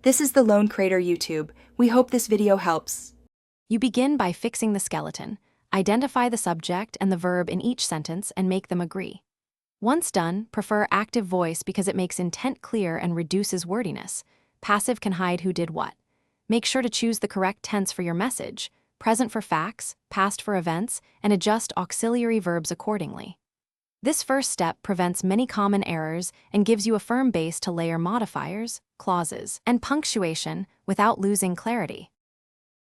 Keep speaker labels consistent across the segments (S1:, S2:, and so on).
S1: This is the Lone Crater YouTube. We hope this video helps.
S2: You begin by fixing the skeleton. Identify the subject and the verb in each sentence and make them agree. Once done, prefer active voice because it makes intent clear and reduces wordiness. Passive can hide who did what. Make sure to choose the correct tense for your message, present for facts, past for events, and adjust auxiliary verbs accordingly. This first step prevents many common errors and gives you a firm base to layer modifiers, clauses, and punctuation without losing clarity.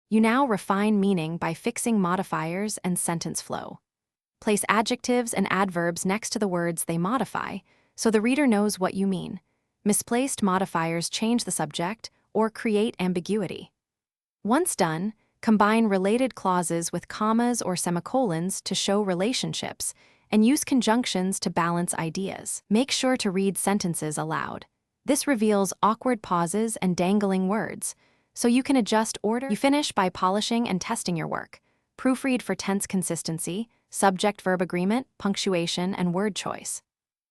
S2: You now refine meaning by fixing modifiers and sentence flow. Place adjectives and adverbs next to the words they modify so the reader knows what you mean. Misplaced modifiers change the subject or create ambiguity. Once done, combine related clauses with commas or semicolons to show relationships and use conjunctions to balance ideas. Make sure to read sentences aloud. This reveals awkward pauses and dangling words, so you can adjust order. You finish by polishing and testing your work. Proofread for tense consistency, subject-verb agreement, punctuation, and word choice.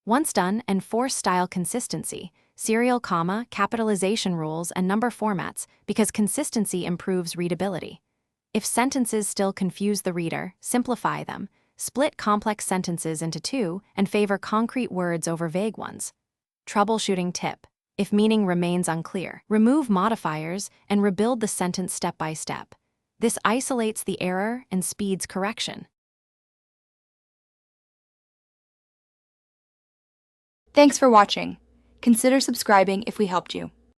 S2: Once done, enforce style consistency, serial comma, capitalization rules, and number formats because consistency improves readability. If sentences still confuse the reader, simplify them. Split complex sentences into two and favor concrete words over vague ones. Troubleshooting tip. If meaning remains unclear, remove modifiers and rebuild the sentence step by step. This isolates the error and speeds correction.
S1: Thanks for watching. Consider subscribing if we helped you.